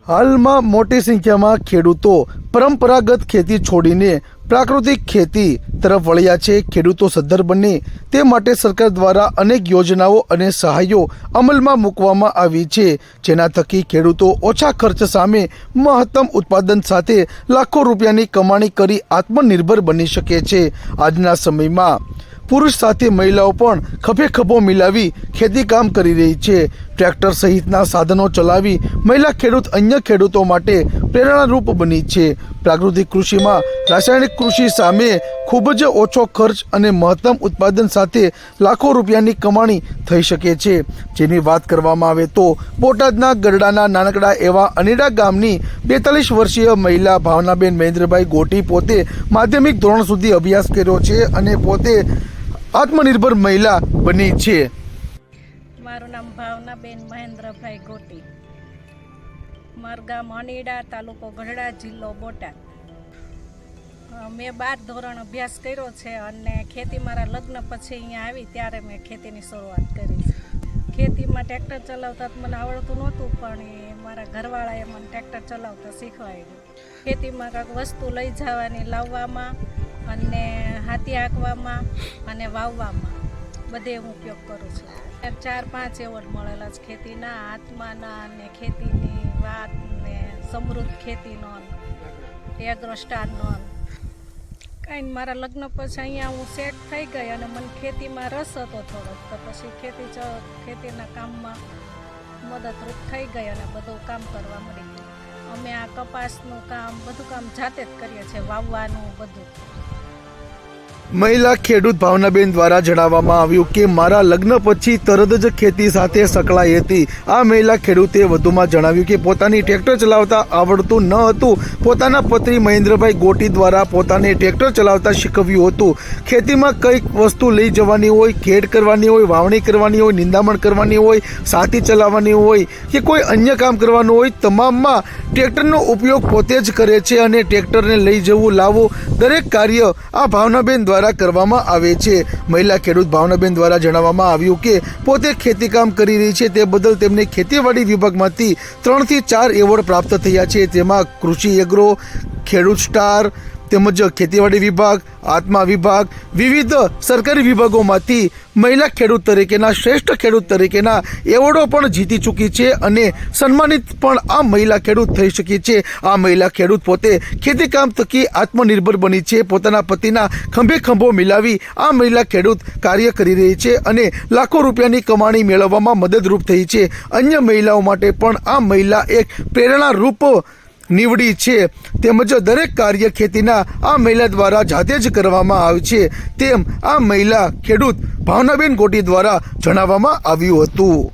હાલમાં મોટી સંખ્યામાં ખેડૂતો પરંપરાગત ખેતી છોડીને પ્રાકૃતિક ખેતી તરફ વળ્યા છે। ખેડૂતો સદ્ધર બને તે માટે સરકાર દ્વારા અનેક યોજનાઓ અને સહાયો અમલમાં મૂકવામાં આવી છે, જેના થકી ખેડૂતો ઓછા ખર્ચ સામે મહત્તમ ઉત્પાદન સાથે લાખો રૂપિયાની કમાણી કરી આત્મનિર્ભર બની શકે છે। આજના સમયમાં પુરુષ સાથે મહિલાઓ પણ ખભે ખભો મિલાવી ખેતી કામ કરી રહી છે। ટ્રેક્ટર સહિતના સાધનો ચલાવી મહિલા ખેડૂત અન્ય ખેડૂતો માટે પ્રેરણારૂપ બની છે। પ્રાકૃતિક કૃષિમાં રાસાયણિક કૃષિ સામે ખૂબ જ ઓછો ખર્ચ અને મહત્તમ ઉત્પાદન સાથે લાખો રૂપિયાની કમાણી થઈ શકે છે। જેની વાત કરવામાં આવે તો બોટાદના ગરડાના નાનકડા એવા અનેડા ગામની 42 વર્ષીય મહિલા ભાવનાબેન મહેન્દ્રભાઈ ગોટી પોતે માધ્યમિક ધોરણ સુધી અભ્યાસ કર્યો છે અને પોતે આત્મનિર્ભર મહિલા બની છે। મારું નામ ભાવનાબેન મહેન્દ્રભાઈ ગોટી, મારું ગામ અનેડા, તાલુકો ગઢડા, જિલ્લો બોટાદ। મેં 12 ધોરણ અભ્યાસ કર્યો છે અને ખેતી મારા લગ્ન પછી અહીંયા આવી ત્યારે મેં ખેતીની શરૂઆત કરી છે। ખેતીમાં ટ્રેક્ટર ચલાવતા મને આવડતું નહોતું, પણ એ મારા ઘરવાળાએ મને ટ્રેક્ટર ચલાવતા શીખવાડ્યું। ખેતીમાં કાંઈક વસ્તુ લઈ જવાની, લાવવામાં અને હાથી હાંકવામાં અને વાવવામાં બધે હું ઉપયોગ કરું છું। 4-5 એવોર્ડ મળેલા છે ખેતીના, આત્માના અને ખેતીની વાત ને સમૃદ્ધ ખેતીનો, એગ્રો સ્ટારનો। કાંઈ મારા લગ્ન પછી અહીંયા હું સેટ થઈ ગઈ અને મને ખેતીમાં રસ હતો થોડોક, તો પછી ખેતીના કામમાં મદદરૂપ થઈ ગઈ અને બધું કામ કરવા મળી ગયું। અમે આ કપાસનું કામ બધું કામ જાતે જ કરીએ છીએ, વાવવાનું બધું। મહિલા ખેડૂત ભાવનાબેન દ્વારા જણાવવામાં આવ્યું કે મારા લગ્ન પછી તરત જ ખેતી સાથે સંકળાઈ હતી। આ મહિલા ખેડૂતે વધુમાં જણાવ્યું કે પોતાની ટ્રેક્ટર ચલાવતા આવડતું ન હતું, પોતાના પત્ની મહેન્દ્રભાઈ ગોટી દ્વારા પોતાને ટ્રેક્ટર ચલાવતા શીખવ્યું હતું। ખેતીમાં કંઈક વસ્તુ લઈ જવાની હોય, ખેડ કરવાની હોય, વાવણી કરવાની હોય, નિંદામણ કરવાની હોય, સાથી ચલાવવાની હોય કે કોઈ અન્ય કામ કરવાનું હોય, તમામમાં ટ્રેક્ટરનો ઉપયોગ પોતે જ કરે છે અને ટ્રેક્ટરને લઈ જવું, લાવવું દરેક કાર્ય આ ભાવનાબેન દ્વારા કરવામાં આવે છે। મહિલા ખેડૂત ભાવનાબેન દ્વારા જણાવવામાં આવ્યું કે પોતે ખેતી કામ કરી રહી છે, તે બદલ તેમને ખેતીવાડી વિભાગમાંથી 3 થી 4 એવોર્ડ પ્રાપ્ત થયા છે। તેમાં કૃષિ એગ્રો, ખેડૂત સ્ટાર તેમજ ખેતીવાડી વિભાગ, આત્મા વિભાગ, વિવિધ સરકારી વિભાગોમાંથી મહિલા ખેડૂત તરીકેના શ્રેષ્ઠ ખેડૂત તરીકેના એવોર્ડો પણ જીતી ચૂકી છે અને સન્માનિત પણ આ મહિલા ખેડૂત થઈ શકી છે। આ મહિલા ખેડૂત પોતે ખેતી કામ થકી આત્મનિર્ભર બની છે। પોતાના પતિના ખંભે ખંભો મિલાવી આ મહિલા ખેડૂત કાર્ય કરી રહી છે અને લાખો રૂપિયાની કમાણી મેળવવામાં મદદરૂપ થઈ છે। અન્ય મહિલાઓ માટે પણ આ મહિલા એક પ્રેરણારૂપ નીવડી છે, તેમજ દરેક કાર્ય ખેતીના આ મહિલા દ્વારા જાતે જ કરવામાં આવે છે, તેમ આ મહિલા ખેડૂત ભાવનાબેન ગોટી દ્વારા જણાવવામાં આવ્યું હતું।